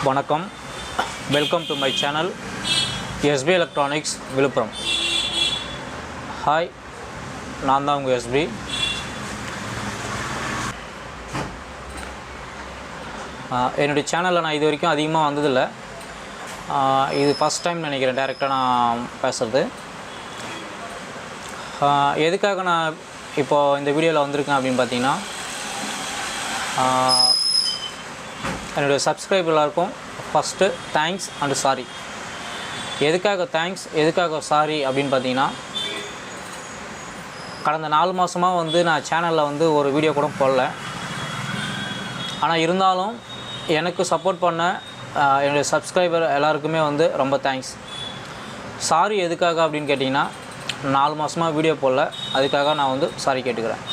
வணக்கம், welcome to my channel SBELCTRONICS Villupuram. Hi, நான் தான் உங்கள் SB. என்னுடைய சேனலில் நான் இது வரைக்கும் அதிகமாக வந்ததில்லை. இது ஃபஸ்ட் டைம் நினைக்கிறேன் டைரெக்டாக நான் பேசுகிறது. எதுக்காக நான் இப்போது இந்த வீடியோவில் வந்திருக்கேன் அப்படின்னு பார்த்தீங்கன்னா, என்னுடைய சப்ஸ்கிரைபர் எல்லாருக்கும் ஃபஸ்ட்டு தேங்க்ஸ் அண்டு சாரி. எதுக்காக தேங்க்ஸ், எதுக்காக சாரி அப்படின்னு பார்த்தீங்கன்னா, கடந்த 4 மாதமாக நான் சேனலில் ஒரு வீடியோ கூட போடல. ஆனால் இருந்தாலும் எனக்கு சப்போர்ட் பண்ண என்னுடைய சப்ஸ்கிரைபர் எல்லாருக்குமே ரொம்ப தேங்க்ஸ். சாரி எதுக்காக அப்படின்னு கேட்டிங்கன்னா, 4 மாதமாக வீடியோ போடல, அதுக்காக நான் சாரி கேட்டுக்கிறேன்.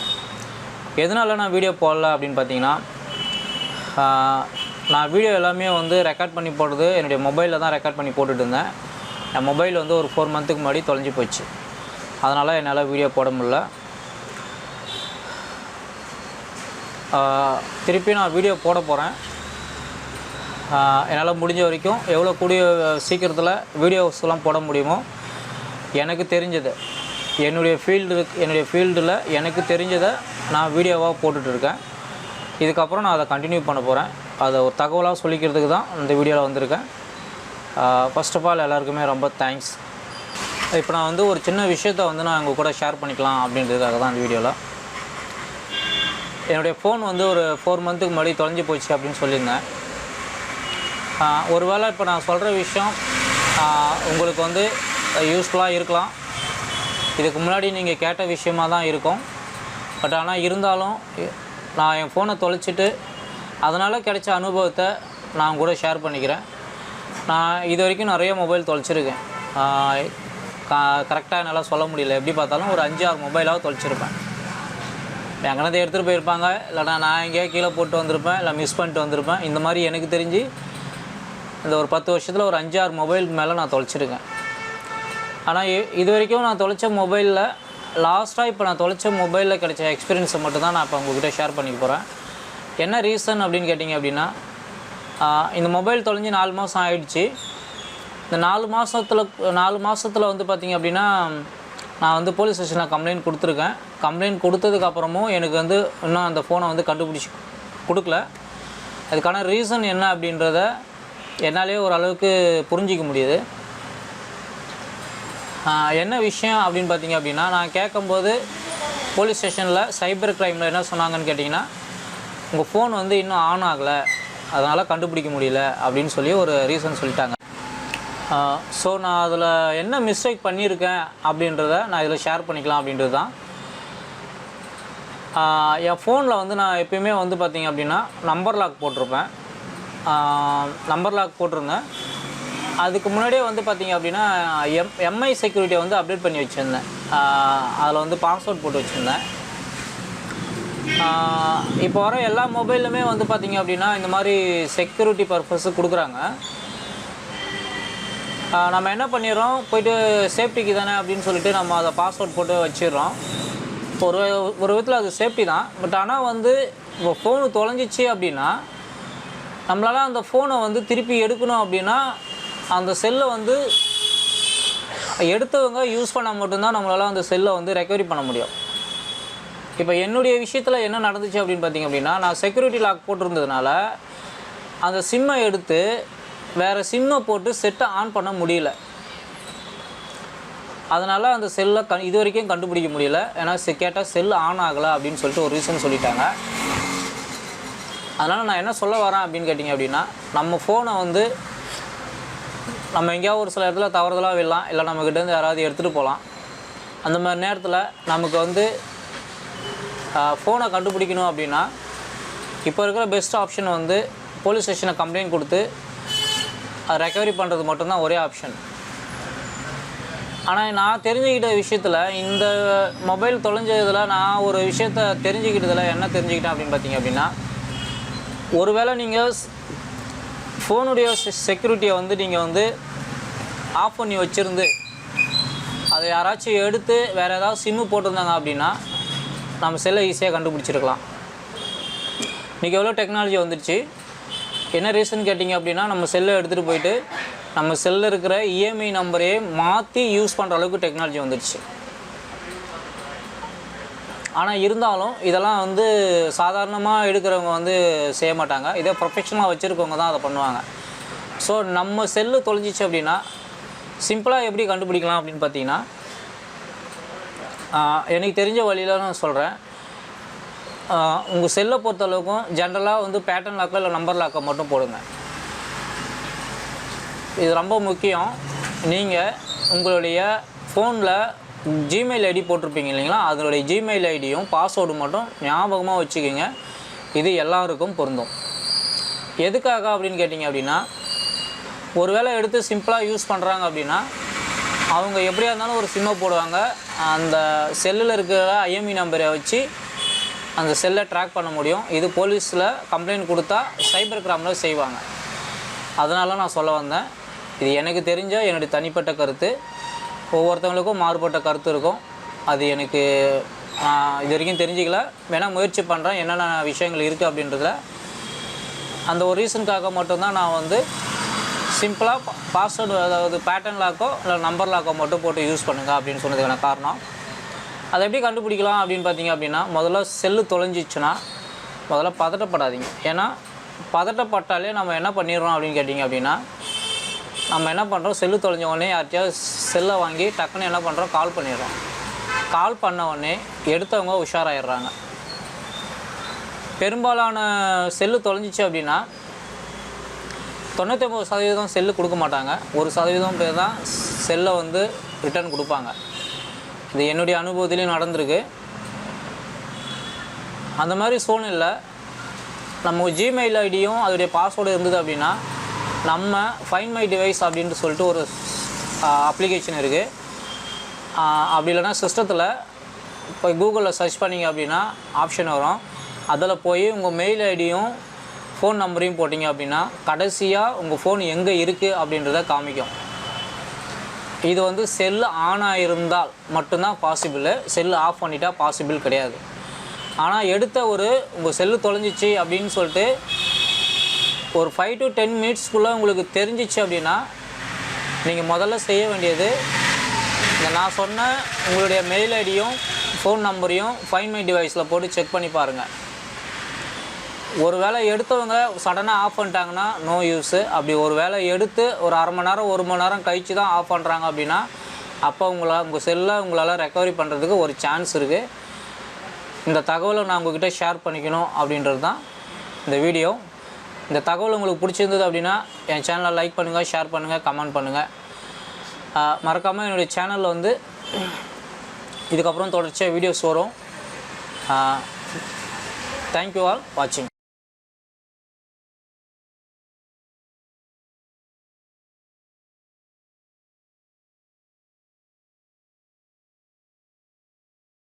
எதனால் நான் வீடியோ போடல அப்படின்னு பார்த்தீங்கன்னா, நான் வீடியோ எல்லாமே ரெக்கார்ட் பண்ணி போடுறது என்னுடைய மொபைலில் தான் ரெக்கார்ட் பண்ணி போட்டுட்டு இருந்தேன். என் மொபைல் ஒரு 4 மந்த்துக்கு முன்னாடி தொலைஞ்சி போச்சு. அதனால் என்னால் வீடியோ போட முடியல. திருப்பி நான் வீடியோ போட போகிறேன். என்னால் முடிஞ்ச வரைக்கும் எவ்வளோ கூடிய சீக்கிரத்தில் வீடியோஸ்லாம் போட முடியுமோ எனக்கு தெரிஞ்சதை, என்னுடைய ஃபீல்டில் எனக்கு தெரிஞ்சதை நான் வீடியோவாக போட்டுட்ருக்கேன். இதுக்கப்புறம் நான் அதை கண்டினியூ பண்ண போகிறேன். அதை ஒரு தகவலாக சொல்லிக்கிறதுக்கு தான் இந்த வீடியோவில் வந்திருக்கேன். ஃபர்ஸ்ட் ஆஃப் ஆல் எல்லாருக்குமே ரொம்ப தேங்க்ஸ். இப்போ நான் ஒரு சின்ன விஷயத்தை நான் உங்கள் கூட ஷேர் பண்ணிக்கலாம் அப்படின்றதுக்காக தான் இந்த வீடியோவில். என்னுடைய ஃபோன் ஒரு 4 மந்த்துக்கு முன்னாடி தொலைஞ்சி போச்சு அப்படின்னு சொல்லியிருந்தேன். ஒருவேளை இப்போ நான் சொல்கிற விஷயம் உங்களுக்கு யூஸ்ஃபுல்லாக இருக்கலாம். இதுக்கு முன்னாடி நீங்கள் கேட்ட விஷயமாக தான் இருக்கும். பட் ஆனால் இருந்தாலும் நான் என் ஃபோனை தொலைச்சிட்டு அதனால் கிடைச்ச அனுபவத்தை நான் கூட ஷேர் பண்ணிக்கிறேன். நான் இது வரைக்கும் நிறைய மொபைல் தொலைச்சிருக்கேன். கரெக்டாக என்னால் சொல்ல முடியல. எப்படி பார்த்தாலும் ஒரு 5-6 மொபைலாக தொலைச்சிருப்பேன். எங்கேனாவது எடுத்துகிட்டு போயிருப்பாங்க, இல்லைனா நான் எங்கேயோ கீழே போட்டு வந்திருப்பேன், இல்லை மிஸ் பண்ணிட்டு வந்திருப்பேன். இந்த மாதிரி எனக்கு தெரிஞ்சு இந்த ஒரு 10 வருஷத்தில் ஒரு 5-6 மொபைல் மேலே நான் தொலைச்சிருக்கேன். ஆனால் இது வரைக்கும் நான் தொலைச்ச மொபைலில் லாஸ்ட்டாக இப்போ நான் தொலைச்ச மொபைலில் கிடைச்ச எக்ஸ்பீரியன்ஸை மட்டும் தான் நான் இப்போ உங்கள்கிட்ட ஷேர் பண்ணிக்க போகிறேன். என்ன ரீசன் அப்படின்னு கேட்டிங்க அப்படின்னா, இந்த மொபைல் தொலைஞ்சி 4 மாதம் ஆகிடுச்சு. இந்த 4 மாதத்தில் பார்த்திங்க அப்படின்னா, நான் போலீஸ் ஸ்டேஷனில் கம்ப்ளைண்ட் கொடுத்துருக்கேன். கம்ப்ளைண்ட் கொடுத்ததுக்கப்புறமும் எனக்கு இன்னும் அந்த ஃபோனை கண்டுபிடிச்சி கொடுக்கல. அதுக்கான ரீசன் என்ன அப்படின்றத என்னாலே ஓரளவுக்கு புரிஞ்சிக்க முடியுது. என்ன விஷயம் அப்படின்னு பார்த்திங்க அப்படின்னா, நான் கேட்கும்போது போலீஸ் ஸ்டேஷனில் சைபர் க்ரைமில் என்ன சொன்னாங்கன்னு கேட்டிங்கன்னா, உங்கள் ஃபோன் இன்னும் ஆன் ஆகலை, அதனால் கண்டுபிடிக்க முடியல அப்படின்னு சொல்லி ஒரு ரீசன் சொல்லிட்டாங்க. ஸோ நான் அதில் என்ன மிஸ்டேக் பண்ணியிருக்கேன் அப்படின்றத நான் இதில் ஷேர் பண்ணிக்கலாம் அப்படின்றது தான். என் ஃபோனில் நான் எப்பயுமே பார்த்திங்க அப்படின்னா நம்பர் லாக் போட்டிருப்பேன். நம்பர் லாக் போட்டிருந்தேன். அதுக்கு முன்னாடியே பார்த்திங்க அப்படின்னா எம்ஐ செக்யூரிட்டியை அப்டேட் பண்ணி வச்சுருந்தேன். அதில் பாஸ்வேர்ட் போட்டு வச்சுருந்தேன். இப்போ வர எல்லா மொபைலுமே பார்த்திங்க அப்படின்னா இந்த மாதிரி செக்யூரிட்டி பர்பஸு கொடுக்குறாங்க. நம்ம என்ன பண்ணிடுறோம், போய்ட்டு சேஃப்டிக்கு தானே அப்படின்னு சொல்லிட்டு நம்ம அதை பாஸ்வேர்ட் போட்டு வச்சிடுறோம். ஒரு விதத்தில் அது சேஃப்டி தான். பட் ஆனால் இப்போ ஃபோனு தொலைஞ்சிச்சு அப்படின்னா நம்மளால் அந்த ஃபோனை திருப்பி எடுக்கணும் அப்படின்னா அந்த செல்லை எடுத்தவங்க யூஸ் பண்ணால் மட்டும்தான் நம்மளால் அந்த செல்லை ரெக்கவரி பண்ண முடியும். இப்போ என்னுடைய விஷயத்தில் என்ன நடந்துச்சு அப்படின்னு பார்த்திங்க அப்படின்னா, நான் செக்யூரிட்டி லாக் போட்டிருந்ததுனால அந்த சிம்மை எடுத்து வேறு சிம்மை போட்டு செட்டை ஆன் பண்ண முடியல. அதனால் அந்த செல்லை இது வரைக்கும் கண்டுபிடிக்க முடியல. ஏன்னா கேட்டால் செல் ஆன் ஆகலை அப்படின்னு சொல்லிட்டு ஒரு ரீசன் சொல்லிட்டாங்க. அதனால் நான் என்ன சொல்ல வரேன் அப்படின்னு கேட்டிங்க அப்படின்னா, நம்ம ஃபோனை நம்ம எங்கேயாவது ஒரு சில இடத்துல தவறுதலாக விடலாம், இல்லை நம்மக்கிட்டேருந்து யாராவது எடுத்துகிட்டு போகலாம். அந்த மாதிரி நேரத்தில் நமக்கு ஃபோனை கண்டுபிடிக்கணும் அப்படின்னா இப்போ இருக்கிற பெஸ்ட் ஆப்ஷன் போலீஸ் ஸ்டேஷனில் கம்ப்ளைண்ட் கொடுத்து அதை ரெக்கவரி பண்ணுறது மட்டும்தான் ஒரே ஆப்ஷன். ஆனால் நான் தெரிஞ்சுக்கிட்ட விஷயத்தில், இந்த மொபைல் தொலைஞ்சதில் நான் ஒரு விஷயத்தை தெரிஞ்சுக்கிட்டதில் என்ன தெரிஞ்சுக்கிட்டேன் அப்படின்னு பார்த்திங்க அப்படின்னா, ஒருவேளை நீங்கள் ஃபோனுடைய செக்யூரிட்டியை நீங்கள் ஆஃப் பண்ணி வச்சுருந்து அதை யாராச்சும் எடுத்து வேறு ஏதாவது சிம்மு போட்டிருந்தாங்க அப்படின்னா நம்ம செல்லை ஈஸியாக கண்டுபிடிச்சிருக்கலாம். இன்றைக்கி எவ்வளோ டெக்னாலஜி வந்துடுச்சு. என்ன ரீசன் கேட்டிங்க அப்படின்னா, நம்ம செல்லை எடுத்துகிட்டு போயிட்டு நம்ம செல்லில் இருக்கிற இஎம்ஐ நம்பரே மாற்றி யூஸ் பண்ணுற அளவுக்கு டெக்னாலஜி வந்துடுச்சு. ஆனால் இருந்தாலும் இதெல்லாம் வந்து சாதாரணமாக எடுக்கிறவங்க வந்து செய்ய மாட்டாங்க. இதே ப்ரொஃபஷனலாக வச்சுருக்கவங்க தான் அதை பண்ணுவாங்க. ஸோ நம்ம செல்லு தொலைஞ்சிச்சு அப்படின்னா சிம்பிளாக எப்படி கண்டுபிடிக்கலாம் அப்படின்னு பார்த்தீங்கன்னா, எனக்கு தெரிஞ்ச வழியில் நான் சொல்கிறேன். உங்கள் செல்லை பொறுத்தளவுக்கும் ஜென்ரலாக வந்து பேட்டர்ன் லாக்கோ இல்லை நம்பர் லாக்கோ மட்டும் போடுங்க. இது ரொம்ப முக்கியம். நீங்கள் உங்களுடைய ஃபோனில் ஜிமெயில் ஐடி போட்டிருப்பீங்க இல்லைங்களா, அதனுடைய ஜிமெயில் ஐடியும் பாஸ்வேர்டு மட்டும் ஞாபகமாக வச்சுக்கிங்க. இது எல்லாருக்கும் பொருந்தும். எதுக்காக அப்படின்னு கேட்டிங்க அப்படின்னா, ஒரு வேளை எடுத்து சிம்பிளாக யூஸ் பண்ணுறாங்க அப்படின்னா அவங்க எப்படியா இருந்தாலும் ஒரு சிம்மை போடுவாங்க. அந்த செல்லில் இருக்கிற ஐஎம்இ நம்பரை வச்சு அந்த செல்லை ட்ராக் பண்ண முடியும். இது போலீஸில் கம்ப்ளைண்ட் கொடுத்தா சைபர் கிரைமில் செய்வாங்க. அதனால நான் சொல்ல வந்தேன். இது எனக்கு தெரிஞ்ச என்னுடைய தனிப்பட்ட கருத்து. ஒவ்வொருத்தவங்களுக்கும் மாறுபட்ட கருத்து இருக்கும். அது எனக்கு இது வரைக்கும் தெரிஞ்சிக்கல. வேணால் முயற்சி பண்ணுறேன் என்னென்ன விஷயங்கள் இருக்குது அப்படின்றத. அந்த ஒரு ரீசனுக்காக மட்டும்தான் நான் வந்து சிம்பிளாக பாஸ்வேர்டு, அதாவது பேட்டர்ன் லாக்கோ இல்லை நம்பர் லாக்கோ மட்டும் போட்டு யூஸ் பண்ணுங்கள் அப்படின்னு சொன்னதுக்கான காரணம். அதை எப்படி கண்டுபிடிக்கலாம் அப்படின்னு பார்த்தீங்க அப்படின்னா, முதல்ல செல்லு தொலைஞ்சிச்சுன்னா முதல்ல பதட்டப்படாதீங்க. ஏன்னா பதட்டப்பட்டாலே நம்ம என்ன பண்ணிடுறோம் அப்படின்னு கேட்டிங்க அப்படின்னா, நம்ம என்ன பண்ணுறோம், செல்லு தொலைஞ்ச உடனே யார்கிட்டயாவது செல்லை வாங்கி டக்குன்னு என்ன பண்ணுறோம், கால் பண்ணிடுறோம். கால் பண்ண உடனே எடுத்தவங்க உஷாராயிடுறாங்க. பெரும்பாலான செல்லு தொலைஞ்சிச்சு அப்படின்னா 99% செல்லு கொடுக்க மாட்டாங்க. 1% பேர் தான் செல்லை வந்து ரிட்டர்ன் கொடுப்பாங்க. இது என்னுடைய அனுபவத்திலையும் நடந்திருக்கு. அந்த மாதிரி சூழ்நிலை நம்ம ஜிமெயில் ஐடியும் அதோடைய பாஸ்வேர்டு இருந்தது அப்படின்னா, நம்ம ஃபைண்ட் மை டிவைஸ் அப்படின்ட்டு சொல்லிட்டு ஒரு அப்ளிகேஷன் இருக்குது. அப்படி இல்லைனா சிஸ்டத்தில் போய் கூகுளில் சர்ச் பண்ணிங்க அப்படின்னா ஆப்ஷன் வரும். அதில் போய் உங்கள் மெயில் ஐடியும் ஃபோன் நம்பரையும் போட்டிங்க அப்படின்னா கடைசியாக உங்கள் ஃபோன் எங்கே இருக்குது அப்படின்றத காமிக்கும். இது வந்து செல்லு ஆன் ஆகிருந்தால் மட்டும்தான் பாசிபிள். செல்லு ஆஃப் பண்ணிட்டா பாசிபிள் கிடையாது. ஆனால் எடுத்த உங்கள் செல்லு தொலைஞ்சிச்சு அப்படின்னு சொல்லிட்டு ஒரு 5 to 10 மினிட்ஸ்க்குள்ளே உங்களுக்கு தெரிஞ்சிச்சு அப்படின்னா, நீங்கள் முதல்ல செய்ய வேண்டியது இந்த நான் சொன்ன உங்களுடைய மெயில் ஐடியும் ஃபோன் நம்பரையும் ஃபைண்ட் மை டிவைஸில் போட்டு செக் பண்ணி பாருங்கள். ஒரு வேளை எடுத்தவங்க சடனாக ஆஃப் பண்ணிட்டாங்கன்னா நோ யூஸு. அப்படி ஒரு வேளை எடுத்து ஒரு அரை மணி நேரம் 1 மணி நேரம் கழித்து தான் ஆஃப் பண்ணுறாங்க அப்படின்னா, அப்போ உங்கள் செல்லை உங்களால் ரெக்கவரி பண்ணுறதுக்கு ஒரு சான்ஸ் இருக்குது. இந்த தகவலை நான் உங்கள்கிட்ட ஷேர் பண்ணிக்கணும் அப்படின்றது தான் இந்த வீடியோ. இந்த தகவல் உங்களுக்கு பிடிச்சிருந்தது அப்படின்னா என் சேனலை லைக் பண்ணுங்கள், ஷேர் பண்ணுங்கள், கமெண்ட் பண்ணுங்கள். மறக்காமல் என்னுடைய சேனலில் வந்து இதுக்கப்புறம் தொடர்ச்சியாக வீடியோஸ் வரும். தேங்க்யூ ஆல் வாட்சிங்.